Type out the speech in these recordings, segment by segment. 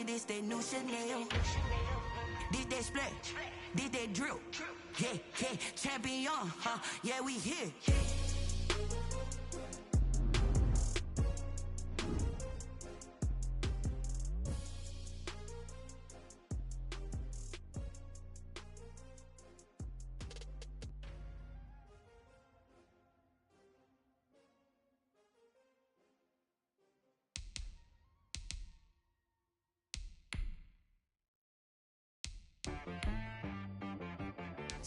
me this that new Chanel. This that splash, this that drill. Yeah, yeah, champion, huh? Yeah, we here.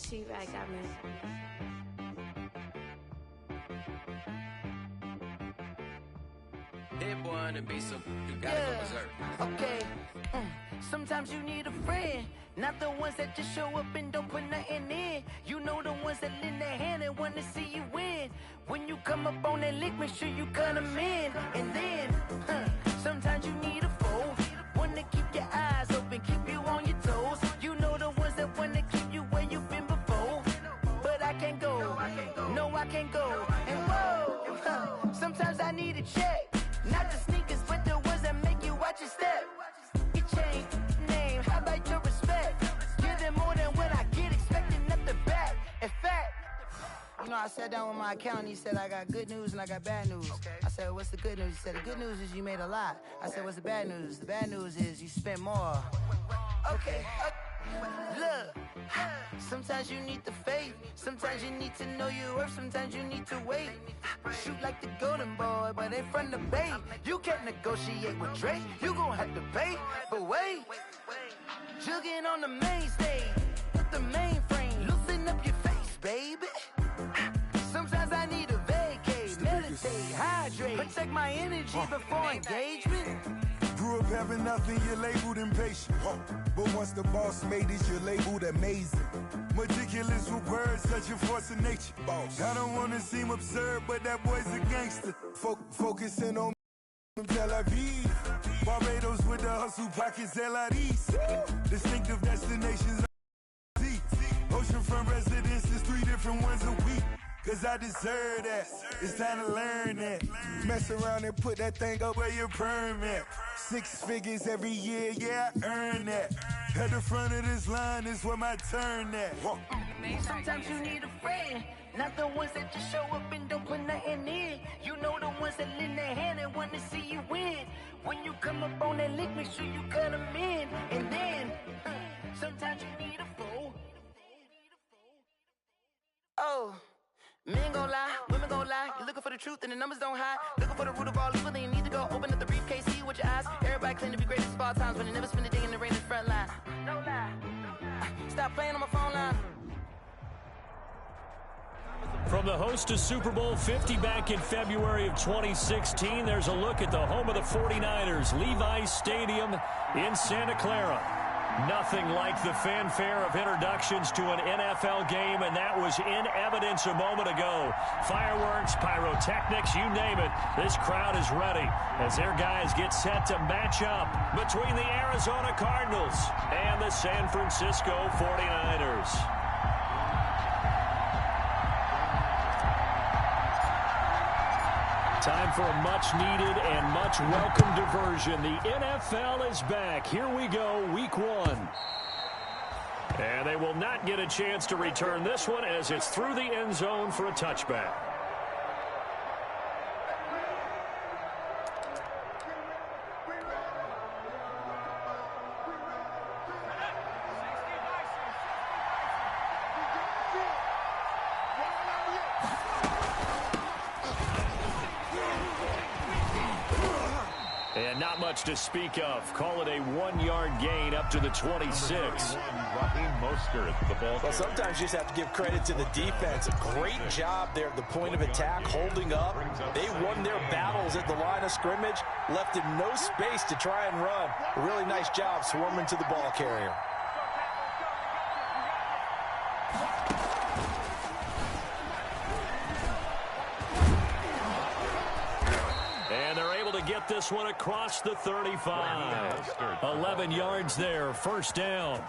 She right got me. Hit one and be so you gotta go berserk. Okay. Sometimes you need a friend, not the ones that just show up and don't put nothing in. You know the ones that lend their hand and wanna see you win. When you come up on that lick, make sure you cut them in. And then, sometimes you need a foe, one to keep your eyes open, keep you on your toes. You know the ones that wanna keep you where you've been before. But I can't go, no I can't go. And whoa, sometimes I need a check. Not the sneakers, but the ones that make you watch your step. Your chain, name, how about your respect? Give them more than what I get, expecting nothing back. In fact, you know, I sat down with my accountant, he said, I got good news and I got bad news. I said, what's the good news? He said, the good news is you made a lot. I said, what's the bad news? The bad news is you spent more. Okay. Look, sometimes you need the faith, sometimes you need to know your worth, sometimes you need to wait. Shoot like the golden boy, but ain't from the bay. You can't negotiate with Drake, you gon' have to pay. But wait, jugging on the main stage, with the mainframe, loosen up your face, baby. Sometimes I need a vacate, meditate, hydrate, protect my energy before engagement. Grew up having nothing, you're labeled impatient. But once the boss made it, you're labeled amazing. Meticulous with words, such a force of nature. I don't wanna seem absurd, but that boy's a gangster. Focusing on Tel Aviv. Barbados with the hustle pockets, LIDs. Distinctive destinations. Oceanfront residences, 3 different ones a week. Cause I deserve that, it's time to learn that. Mess around and put that thing up where your permit. 6 figures every year, yeah, I earn that. At the front of this line is where my turn at. Sometimes you need a friend, not the ones that just show up and don't put nothing in. You know the ones that lend their hand and want to see you win. When you come up on that lick, make sure you cut them in. And then, sometimes you need a foe. Oh. Men gon' lie, women gon' lie. You're looking for the truth and the numbers don't hide. Looking for the root of all evil, then you need to go open up the briefcase, see with your eyes. Everybody claim to be great at all times, but they never spend a day in the rain in the front line. No lie. Stop playing on my phone line. From the host of Super Bowl 50 back in February of 2016, there's a look at the home of the 49ers, Levi's Stadium in Santa Clara. Nothing like the fanfare of introductions to an NFL game, and that was in evidence a moment ago. Fireworks, pyrotechnics, you name it. This crowd is ready as their guys get set to match up between the Arizona Cardinals and the San Francisco 49ers. Time for a much-needed and much-welcome diversion. The NFL is back. Here we go, Week 1. And they will not get a chance to return this one as it's through the end zone for a touchback. And not much to speak of. Call it a 1-yard gain up to the 26. Well, sometimes you just have to give credit to the defense. A great job there at the point of attack, holding up. They won their battles at the line of scrimmage, left him no space to try and run. A really nice job swarming to the ball carrier. Get this one across the 35. 11 yards there, first down.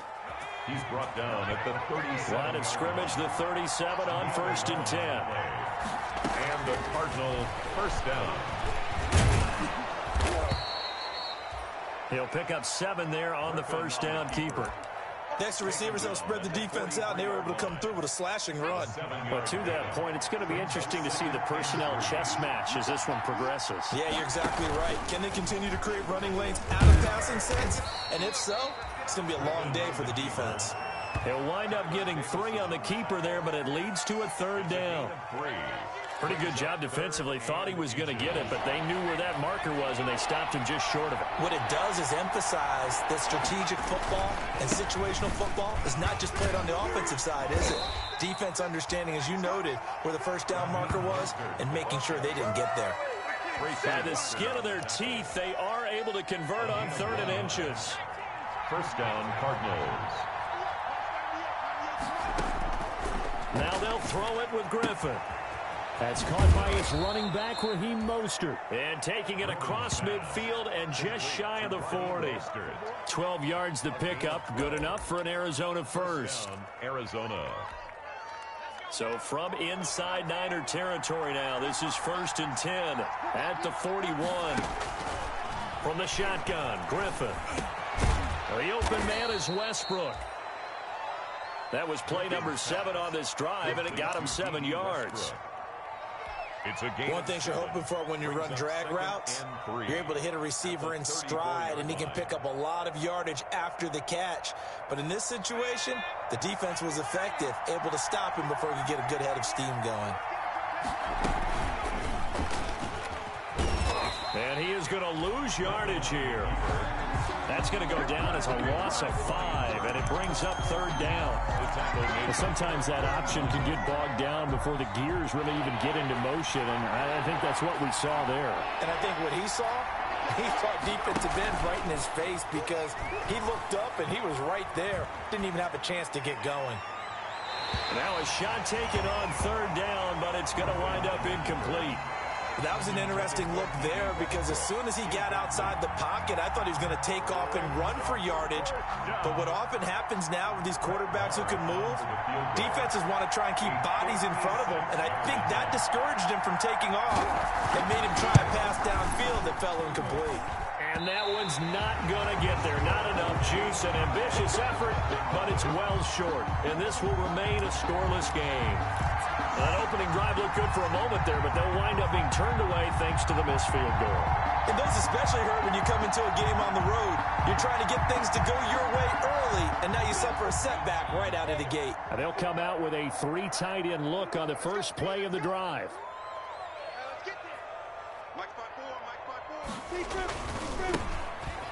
He's brought down at the 37. Line of scrimmage, the 37 on 1st and 10. And the Cardinal first down. He'll pick up 7 there on the first down keeper. Next, the receivers have spread the defense out, and they were able to come through with a slashing run. But to that point, it's going to be interesting to see the personnel chess match as this one progresses. Yeah, you're exactly right. Can they continue to create running lanes out of passing sets? And if so, it's going to be a long day for the defense. He'll wind up getting 3 on the keeper there, but it leads to a 3rd down. Pretty good job defensively. Thought he was going to get it, but they knew where that marker was, and they stopped him just short of it. What it does is emphasize that strategic football and situational football is not just played on the offensive side, is it? Defense understanding, as you noted, where the first down marker was and making sure they didn't get there. By the skin of their teeth, they are able to convert on 3rd and inches. First down, Cardinals. Now they'll throw it with Griffin. That's caught by his running back, Raheem Mostert. And taking it across midfield and just shy of the 40. 12 yards to pick up. Good enough for an Arizona first. Arizona. So from inside Niner territory now, this is 1st and 10 at the 41. From the shotgun, Griffin. The open man is Westbrook. That was play number 7 on this drive, and it got him 7 yards. One thing you're hoping for when you run drag routes, you're able to hit a receiver in stride, and he can pick up a lot of yardage after the catch. But in this situation, the defense was effective, able to stop him before he could get a good head of steam going. And he is going to lose yardage here. That's going to go down as a loss of 5, and it brings up 3rd down. Well, sometimes that option can get bogged down before the gears really even get into motion, and I think that's what we saw there. And I think what he saw defensive end right in his face, because he looked up and he was right there. Didn't even have a chance to get going. Now a shot taken on 3rd down, but it's going to wind up incomplete. That was an interesting look there, because as soon as he got outside the pocket, I thought he was going to take off and run for yardage. But what often happens now with these quarterbacks who can move, defenses want to try and keep bodies in front of them, and I think that discouraged him from taking off and made him try a pass downfield that fell incomplete. And that one's not going to get there. Not enough juice. An ambitious effort, but it's well short. And this will remain a scoreless game. That opening drive looked good for a moment there, but they'll wind up being turned away thanks to the missed field goal. And those especially hurt when you come into a game on the road. You're trying to get things to go your way early, and now you suffer a setback right out of the gate. And they'll come out with a 3 tight end look on the first play of the drive.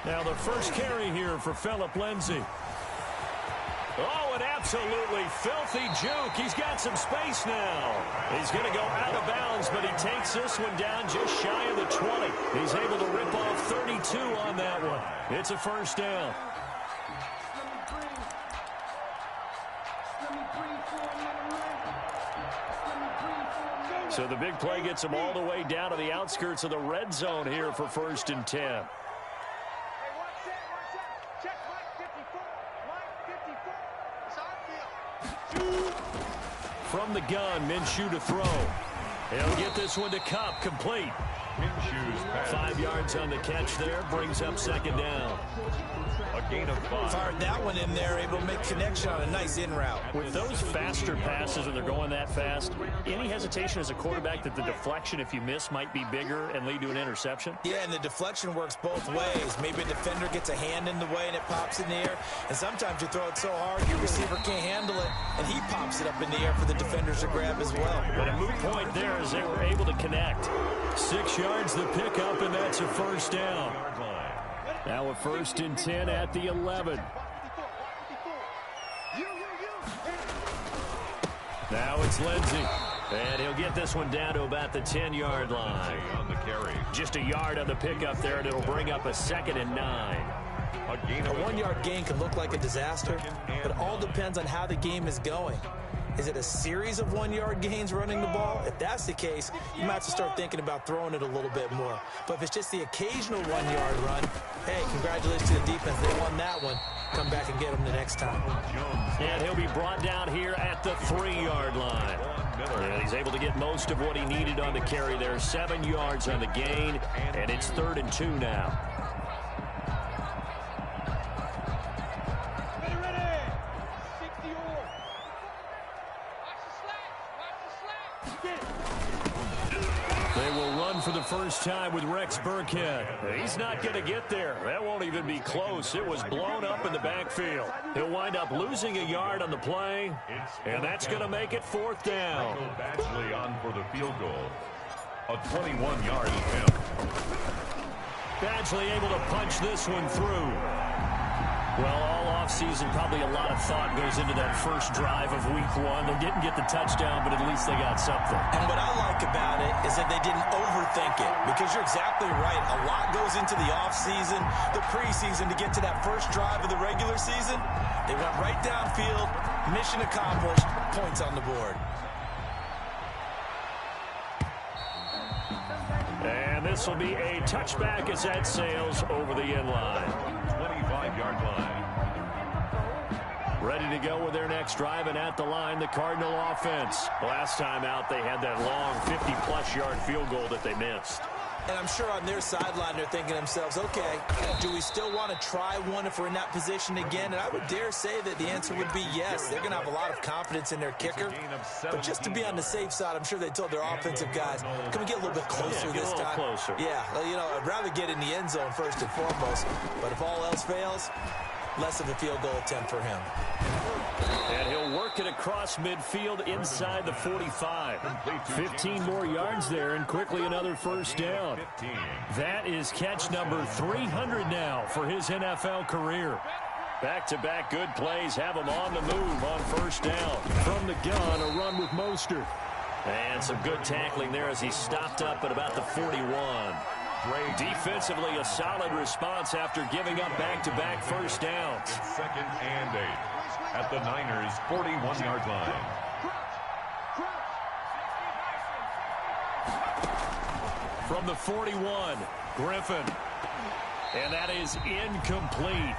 Now the first carry here for Phillip Lindsay. Oh, an absolutely filthy juke. He's got some space now. He's going to go out of bounds, but he takes this one down just shy of the 20. He's able to rip off 32 on that one. It's a first down. So the big play gets him all the way down to the outskirts of the red zone here for 1st and 10. From the gun, Minshew to throw. He'll get this one to Kupp, complete. 5 yards on the catch there, brings up 2nd down. A gain of 5. Fired that one in there, able to make connection on a nice in route. With those faster passes, and they're going that fast, any hesitation as a quarterback that the deflection, if you miss, might be bigger and lead to an interception? Yeah, and the deflection works both ways. Maybe a defender gets a hand in the way and it pops in the air. And sometimes you throw it so hard, your receiver can't handle it, and he pops it up in the air for the defenders to grab as well. But a moot point there as they were able to connect. 6 yards the pickup, and that's a first down. Now a 1st and 10 at the 11. Now it's Lindsay. And he'll get this one down to about the 10-yard line. On the carry. Just a yard on the pickup there, and it'll bring up a 2nd and 9. A 1-yard gain can look like a disaster, but it all depends on how the game is going. Is it a series of 1-yard gains running the ball? If that's the case, you might have to start thinking about throwing it a little bit more. But if it's just the occasional 1-yard run, hey, congratulations to the defense. They won that one. Come back and get them the next time. And he'll be brought down here at the 3-yard line. And he's able to get most of what he needed on the carry there. 7 yards on the gain, and it's 3rd and 2 now. first time with Rex Burkhead. He's not going to get there. That won't even be close. It was blown up in the backfield. He'll wind up losing a yard on the play, and that's going to make it 4th down. Badgley on for the field goal. A 21-yard attempt. Badgley able to punch this one through. Well, all offseason, probably a lot of thought goes into that first drive of week 1. They didn't get the touchdown, but at least they got something. And what I like about it is that they didn't overthink it, because you're exactly right. A lot goes into the offseason, the preseason, to get to that first drive of the regular season. They went right downfield, mission accomplished, points on the board. And this will be a touchback as that sails over the end line. 25-yard line. Ready to go with their next drive, and at the line, the Cardinal offense. Last time out, they had that long 50-plus yard field goal that they missed. And I'm sure on their sideline they're thinking to themselves, okay, do we still want to try one if we're in that position again? And I would dare say that the answer would be yes. They're going to have a lot of confidence in their kicker. But just to be on the safe side, I'm sure they told their offensive guys, can we get a little bit closer this time? Closer. Yeah, you know, I'd rather get in the end zone first and foremost. But if all else fails, less of a field goal attempt for him. And he'll work it across midfield inside the 45. 15 more yards there, and quickly another first down. That is catch number 300 now for his NFL career. Back-to-back good plays have him on the move on first down. From the gun, a run with Mostert. And some good tackling there as he stopped up at about the 41. Defensively, a solid response after giving up back-to-back first downs. 2nd and 8 at the Niners' 41-yard line. From the 41, Griffin. And that is incomplete.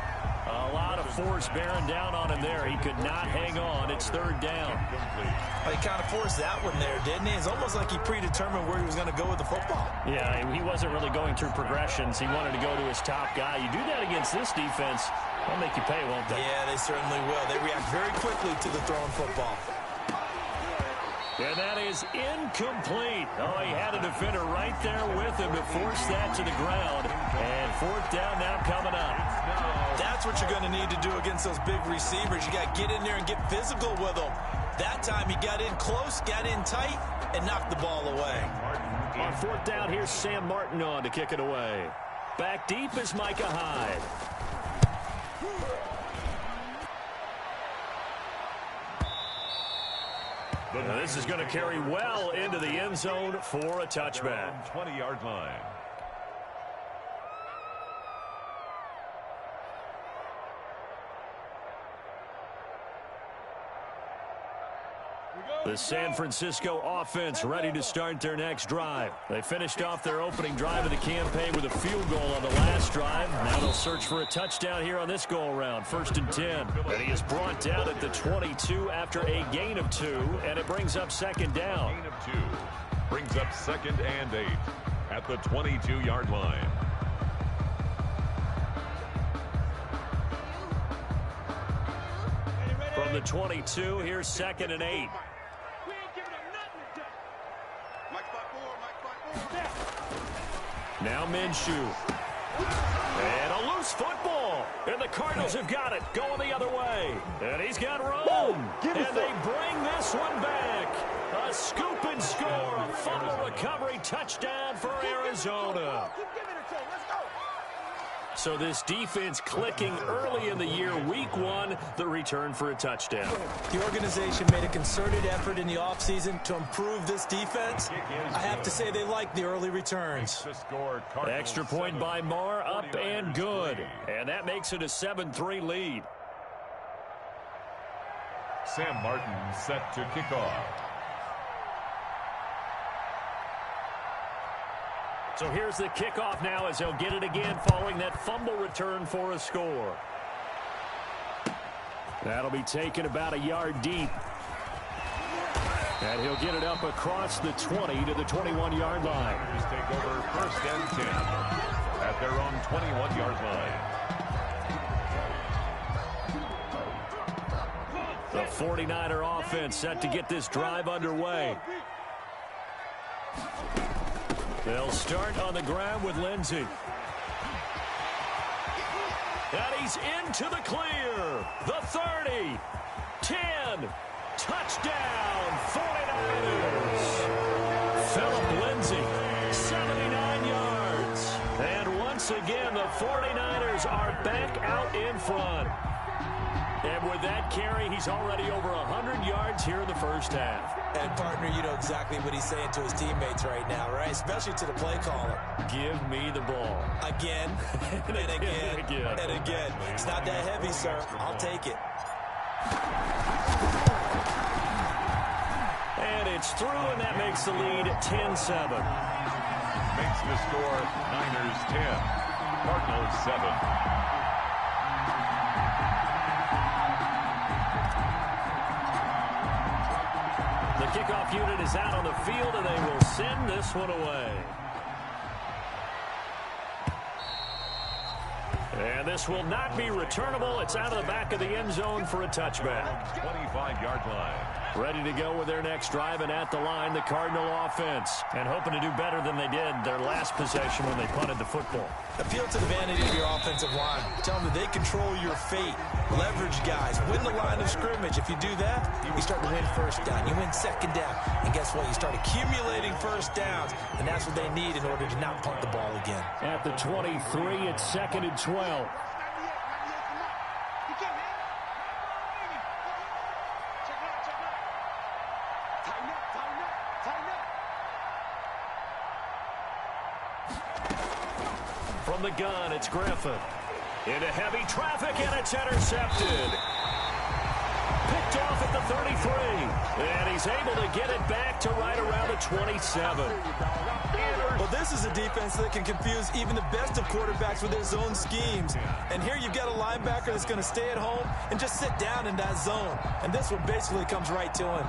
A lot of force bearing down on him there. He could not hang on. It's 3rd down. Well, he kind of forced that one there, didn't he? It's almost like he predetermined where he was going to go with the football. Yeah, he wasn't really going through progressions. He wanted to go to his top guy. You do that against this defense, they'll make you pay, won't they? Yeah, they certainly will. They react very quickly to the throwing football. And that is incomplete. Oh, he had a defender right there with him to force that to the ground. And 4th down now coming up. That's what you're going to need to do against those big receivers. You got to get in there and get physical with them. That time he got in close, got in tight, and knocked the ball away. On 4th down, here's Sam Martin on to kick it away. Back deep is Micah Hyde. Now this is going to carry well into the end zone for a touchback. 20-yard line. The San Francisco offense ready to start their next drive. They finished off their opening drive of the campaign with a field goal on the last drive. Now they'll search for a touchdown here on this go-around. 1st and 10. And he is brought down at the 22 after a gain of 2, and it brings up 2nd down. Gain of 2 brings up 2nd and 8 at the 22-yard line. From the 22, here's 2nd and 8. Now Minshew. And a loose football. And the Cardinals have got it. Going the other way. And he's got room. And they bring this one back. A scoop and score. A fumble recovery touchdown for Arizona. So this defense clicking early in the year, week 1, the return for a touchdown. The organization made a concerted effort in the offseason to improve this defense. I have to say they like the early returns. Extra point by Marr, up and good. And that makes it a 7-3 lead. Sam Martin set to kick off. So here's the kickoff now as he'll get it again following that fumble return for a score. That'll be taken about a yard deep. And he'll get it up across the 20 to the 21-yard line. Tigers take over 1st and 10 at their own 21-yard line. The 49er offense set to get this drive underway. They'll start on the ground with Lindsey. And he's into the clear. The 30. 10. Touchdown, 49ers. Philip Lindsey, 79 yards. And once again, the 49ers are back out in front. And with that carry, he's already over 100 yards here in the first half. And, partner, you know exactly what he's saying to his teammates right now, right? Especially to the play caller. Give me the ball. Again, and again, and again. It's not that heavy, sir. I'll take it. And it's through, and that makes the lead 10-7. Makes the score Niners 10, Cardinals 7. The kickoff unit is out on the field, and they will send this one away. And this will not be returnable. It's out of the back of the end zone for a touchback. 25-yard line. Ready to go with their next drive, and at the line, the Cardinal offense. And hoping to do better than they did their last possession when they punted the football. Appeal to the vanity of your offensive line. Tell them that they control your fate. Leverage guys. Win the line of scrimmage. If you do that, you start to win first down. You win second down. And guess what? You start accumulating first downs. And that's what they need in order to not punt the ball again. At the 23, it's 2nd and 12. From the gun, it's Griffin. Into heavy traffic, and it's intercepted. Picked off at the 33. And he's able to get it back to right around the 27. Well, this is a defense that can confuse even the best of quarterbacks with their zone schemes. And here you've got a linebacker that's going to stay at home and just sit down in that zone. And this one basically comes right to him.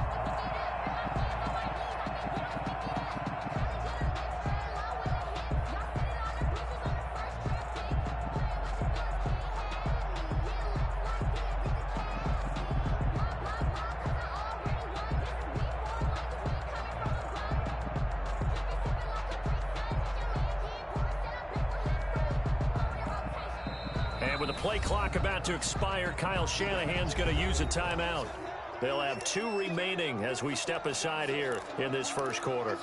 With the play clock about to expire, Kyle Shanahan's going to use a timeout. They'll have 2 remaining as we step aside here in this first quarter.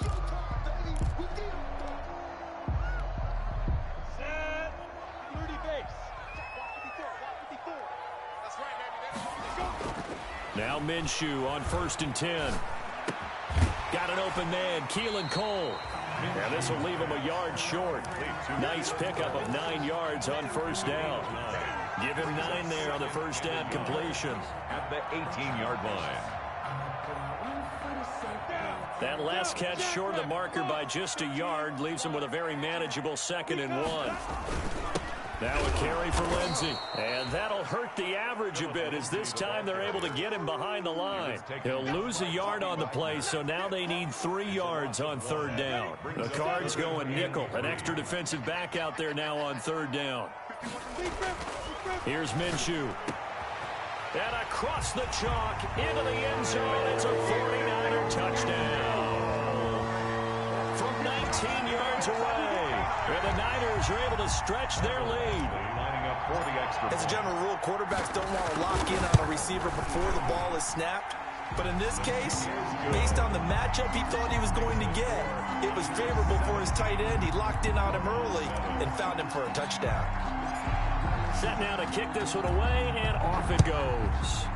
Now Minshew on 1st and 10. Got an open man, Keelan Cole. And this will leave him a yard short. Nice pickup of 9 yards on first down. Give him 9 there on the first down completion. At the 18-yard line. That last catch short of the marker by just a yard leaves him with a very manageable 2nd and 1. Now a carry for Lindsey. And that'll hurt the average a bit as this time they're able to get him behind the line. He'll lose a yard on the play, so now they need 3 yards on 3rd down. The Cards going nickel. An extra defensive back out there now on 3rd down. Here's Minshew. And across the chalk into the end zone. It's a 49er touchdown. From 19 yards away. And the Niners are able to stretch their lead. As a general rule, quarterbacks don't want to lock in on a receiver before the ball is snapped. But in this case, based on the matchup he thought he was going to get, it was favorable for his tight end. He locked in on him early and found him for a touchdown. Set now to kick this one away, and off it goes.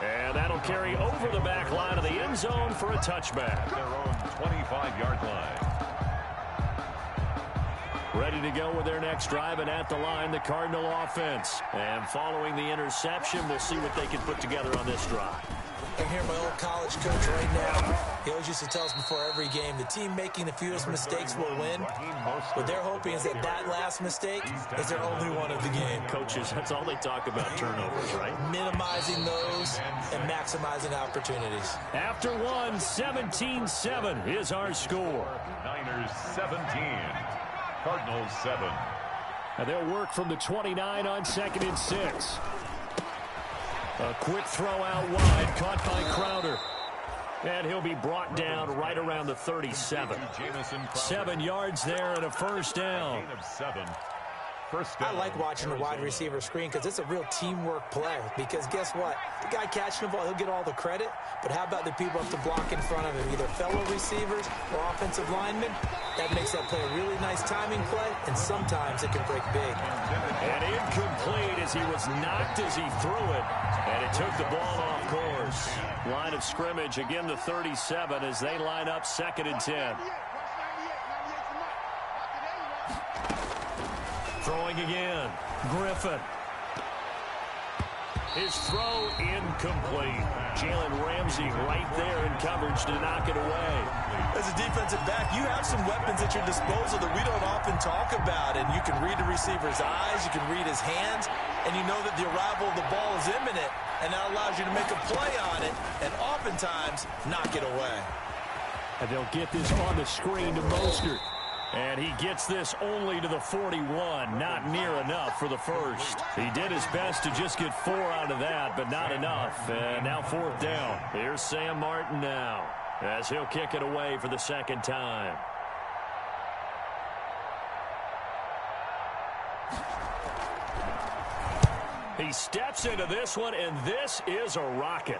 And that'll carry over the back line of the end zone for a touchback. Their own 25-yard line. Ready to go with their next drive, and at the line, the Cardinal offense. And following the interception, we'll see what they can put together on this drive. I hear my old college coach right now. He always used to tell us before every game, the team making the fewest mistakes will win. What they're hoping is that last mistake is their only one of the game. Coaches, that's all they talk about, turnovers, right? Minimizing those and maximizing opportunities. After one, 17-7 is our score. Niners 17, Cardinals 7. And they'll work from the 29 on 2nd and 6. A quick throw out wide, caught by Crowder. And he'll be brought down right around the 37. 7 yards there and a first down. I like watching the wide receiver screen because it's a real teamwork play. Because guess what? The guy catching the ball, he'll get all the credit. But how about the people up to block in front of him, either fellow receivers or offensive linemen? That makes that play a really nice timing play, and sometimes it can break big. And incomplete as he was knocked as he threw it. And it took the ball off course. Line of scrimmage, again the 37 as they line up 2nd and 10. Throwing again. Griffin. His throw incomplete. Jalen Ramsey right there in coverage to knock it away. As a defensive back, you have some weapons at your disposal that we don't often talk about. And you can read the receiver's eyes, you can read his hands, and you know that the arrival of the ball is imminent. And that allows you to make a play on it and oftentimes knock it away. And they'll get this on the screen to Mostert. And he gets this only to the 41. Not near enough for the first. He did his best to just get 4 out of that, but not enough. And now 4th down. Here's Sam Martin now as he'll kick it away for the 2nd time. He steps into this one, and this is a rocket.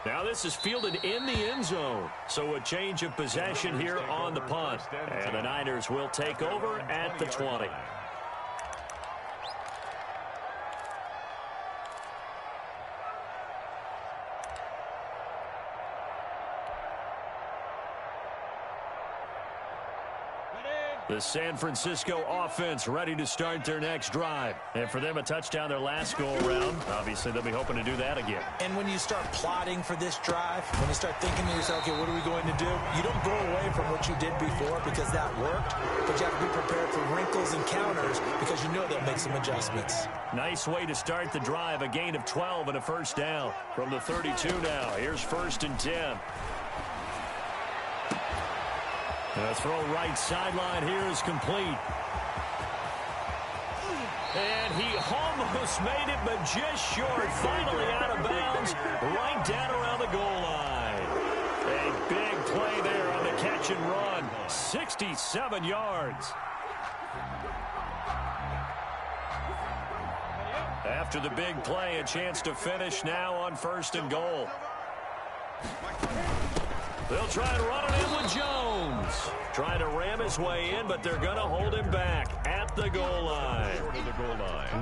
Now this is fielded in the end zone. So a change of possession here on the punt. And the Niners will take over at the 20. The San Francisco offense ready to start their next drive. And for them, a touchdown their last go-around. Obviously, they'll be hoping to do that again. And when you start plotting for this drive, when you start thinking to yourself, okay, what are we going to do? You don't go away from what you did before because that worked. But you have to be prepared for wrinkles and counters because you know they'll make some adjustments. Nice way to start the drive. A gain of 12 and a first down. From the 32 now, here's 1st and 10. The throw right sideline here is complete. And he almost made it, but just short. Finally out of bounds, right down around the goal line. A big play there on the catch and run. 67 yards. After the big play, a chance to finish now on 1st and goal. They'll try and run it in with Jones. Trying to ram his way in, but they're going to hold him back at the goal line.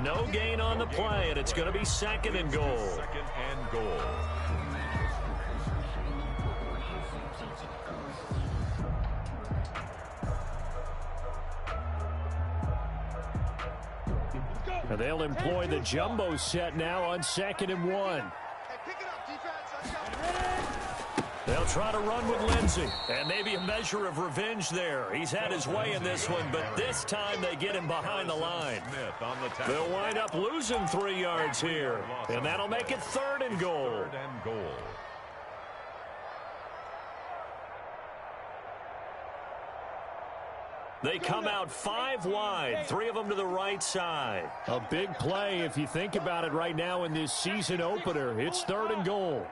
No gain on the play, and it's going to be 2nd and goal. 2nd and goal. And they'll employ the jumbo set now on 2nd and 1. They'll try to run with Lindsey, and maybe a measure of revenge there. He's had his way in this one, but this time they get him behind the line. They'll wind up losing 3 yards here, and that'll make it 3rd and goal. 3rd and goal. They come out 5 wide, 3 of them to the right side. A big play if you think about it right now in this season opener. It's 3rd and goal.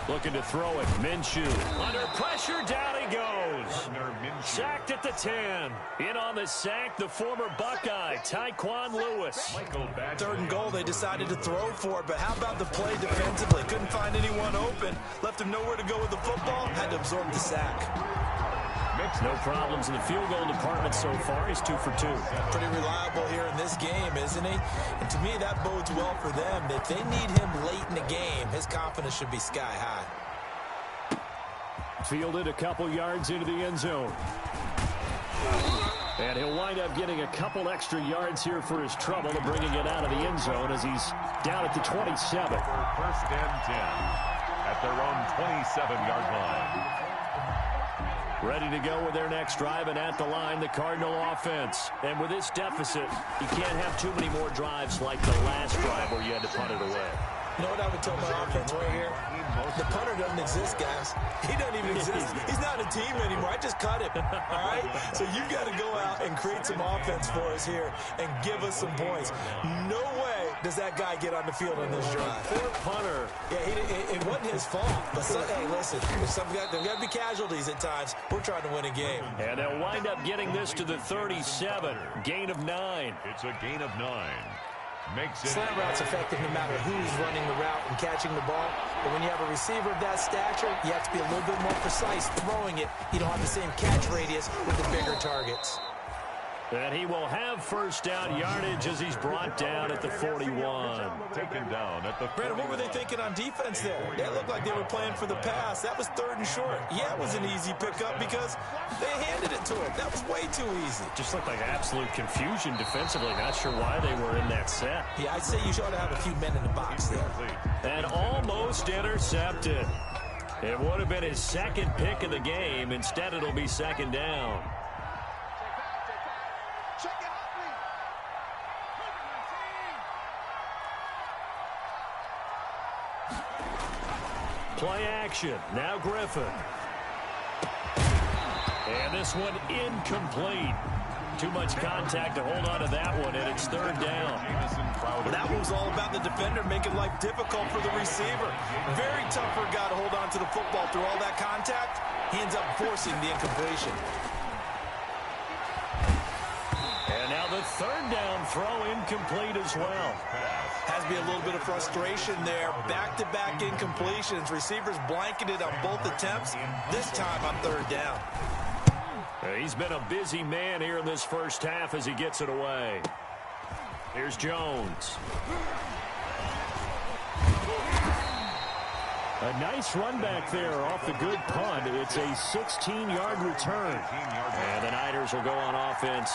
Looking to throw it. Minshew. Under pressure, down he goes. Sacked at the 10. In on the sack, the former Buckeye, Tyquan Lewis. 3rd and goal, they decided to throw for it, but how about the play defensively? Couldn't find anyone open. Left him nowhere to go with the football. Had to absorb the sack. No problems in the field goal department so far. He's 2 for 2. Pretty reliable here in this game, isn't he? And to me, that bodes well for them. If they need him late in the game, his confidence should be sky high. Fielded a couple yards into the end zone. And he'll wind up getting a couple extra yards here for his trouble and bringing it out of the end zone as he's down at the 27. 1st and 10 at their own 27-yard line. Ready to go with their next drive, and at the line, the Cardinal offense. And with this deficit, you can't have too many more drives like the last drive where you had to punt it away. You know what I would tell my offense right here? The punter doesn't exist, guys. He doesn't even exist. He's not a team anymore. I just cut him, all right? So you've got to go out and create some offense for us here and give us some points. No way does that guy get on the field on this drive. Poor punter. Yeah, it wasn't his fault. But hey, listen, there's got to be casualties at times. We're trying to win a game. And they'll wind up getting this to the 37. Gain of 9. It's a gain of 9. Slant route's effective no matter who's running the route and catching the ball. But when you have a receiver of that stature, you have to be a little bit more precise throwing it. You don't have the same catch radius with the bigger targets. And he will have first down yardage as he's brought down at the 41. Taken down at the 41. Brandon, what were they thinking on defense there? They looked like they were playing for the pass. That was 3rd and short. Yeah, it was an easy pickup because they handed it to him. That was way too easy. Just looked like absolute confusion defensively. Not sure why they were in that set. Yeah, I'd say you should have a few men in the box there. And almost intercepted. It would have been his 2nd pick of the game. Instead, it'll be 2nd down. Play action. Now Griffin. And this one incomplete. Too much contact to hold on to that one, and it's 3rd down. Well, that one was all about the defender making life difficult for the receiver. Very tough for a guy to hold on to the football through all that contact. He ends up forcing the incompletion. And now the 3rd down throw incomplete as well. Has to be a little bit of frustration there. Back-to-back incompletions. Receivers blanketed on both attempts. This time on 3rd down. He's been a busy man here in this first half as he gets it away. Here's Jones. A nice run back there off the good punt. It's a 16-yard return. And the Niners will go on offense.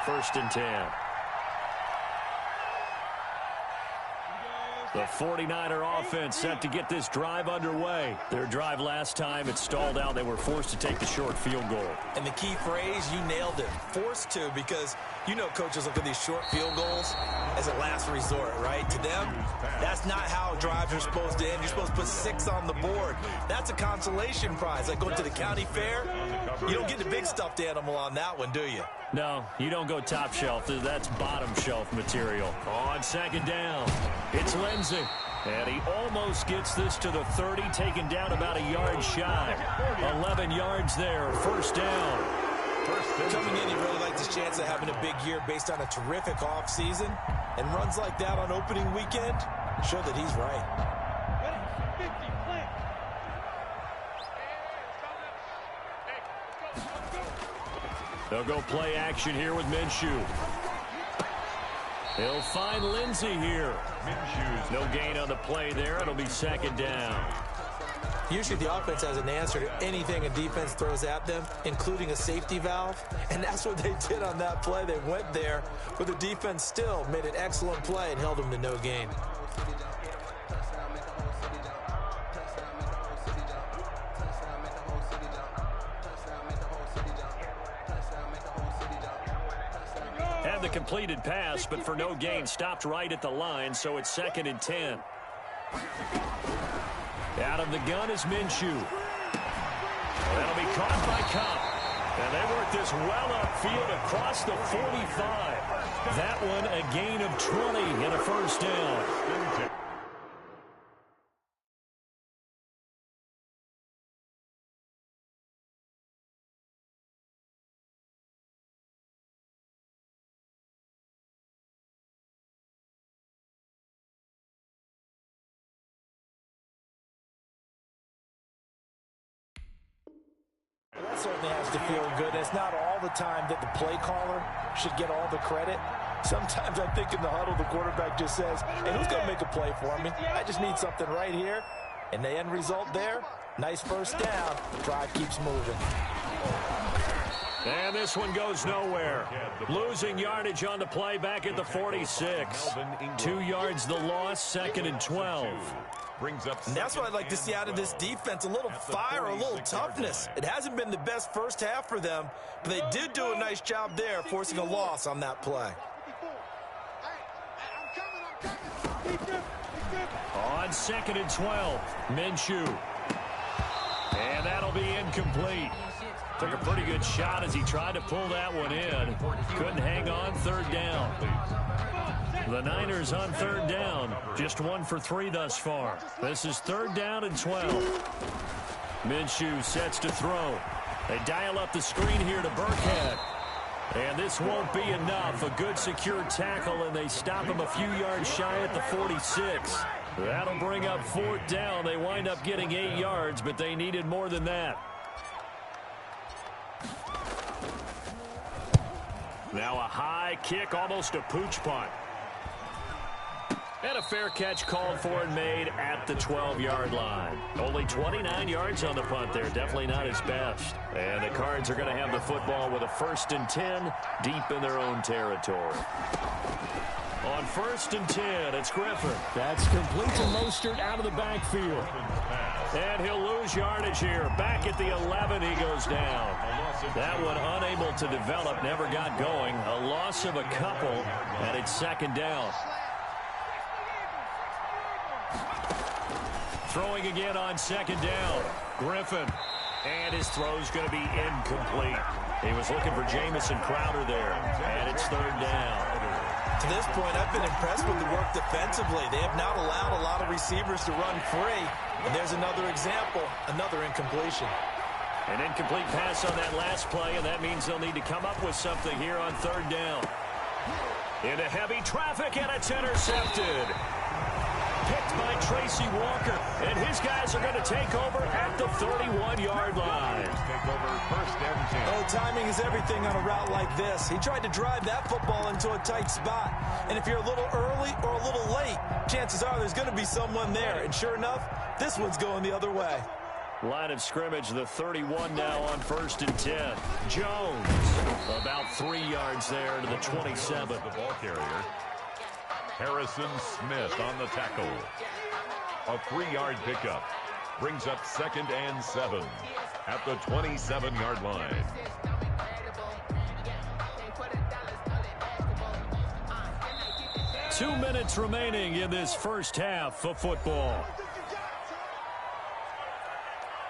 1st and 10. The 49er offense set to get this drive underway. Their drive last time, it stalled out. They were forced to take the short field goal. And the key phrase, you nailed it. Forced to, because you know coaches look at these short field goals as a last resort, right? To them, that's not how drives are supposed to end. You're supposed to put 6 on the board. That's a consolation prize. Like going to the county fair, you don't get the big stuffed animal on that one, do you? No, you don't go top shelf. That's bottom shelf material. On 2nd down, it's Lindsey. And he almost gets this to the 30, taken down about a yard shy. 11 yards there, 1st down. Coming in, he really liked his chance of having a big year based on a terrific offseason. And runs like that on opening weekend show that he's right. They'll go play action here with Minshew. He'll find Lindsey here. No gain on the play there. It'll be 2nd down. Usually the offense has an answer to anything a defense throws at them, including a safety valve. And that's what they did on that play. They went there, but the defense still made an excellent play and held them to no gain. Had the completed pass, but for no gain, stopped right at the line, so it's 2nd and 10. Out of the gun is Minshew. That'll be caught by Cobb. And they work this well upfield across the 45. That one a gain of 20 and a 1st down. That certainly has to feel good. It's not all the time that the play caller should get all the credit. Sometimes I think in the huddle, the quarterback just says, hey, who's going to make a play for me? I just need something right here. And the end result there, nice 1st down. Drive keeps moving. And this one goes nowhere. Losing yardage on the play back at the 46. 2 yards the loss, 2nd and 12. And that's what I'd like to see out of this defense, a little fire, a little toughness. It hasn't been the best first half for them, but they did do a nice job there, forcing a loss on that play. On 2nd and 12, Minshew. And that'll be incomplete. Took a pretty good shot as he tried to pull that one in. Couldn't hang on. 3rd down. The Niners on 3rd down. Just 1 for 3 thus far. This is 3rd down and 12. Minshew sets to throw. They dial up the screen here to Burkhead. And this won't be enough. A good secure tackle, and they stop him a few yards shy at the 46. That'll bring up 4th down. They wind up getting 8 yards, but they needed more than that. Now a high kick, almost a pooch punt. And a fair catch called for and made at the 12-yard line. Only 29 yards on the punt there. Definitely not his best. And the Cards are going to have the football with a 1st and 10 deep in their own territory. On 1st and 10, it's Griffin. That's complete to Mostert out of the backfield. And he'll lose yardage here. Back at the 11, he goes down. That one unable to develop, never got going. A loss of a couple, and it's 2nd down. Throwing again on 2nd down. Griffin. And his throw's going to be incomplete. He was looking for Jamison Crowder there. And it's 3rd down. To this point, I've been impressed with the work defensively. They have not allowed a lot of receivers to run free. And there's another example, another incompletion. An incomplete pass on that last play, and that means they'll need to come up with something here on 3rd down. Into heavy traffic, and it's intercepted. Picked by Tracy Walker, and his guys are going to take over at the 31-yard line. Take over 1st and 10. Oh, timing is everything on a route like this. He tried to drive that football into a tight spot. And if you're a little early or a little late, chances are there's going to be someone there. And sure enough, this one's going the other way. Line of scrimmage, the 31 now on 1st and 10. Jones, about 3 yards there to the 27. The ball carrier. Harrison Smith on the tackle. A 3-yard pickup brings up 2nd and 7 at the 27-yard line. Two minutes remaining in this first half of football.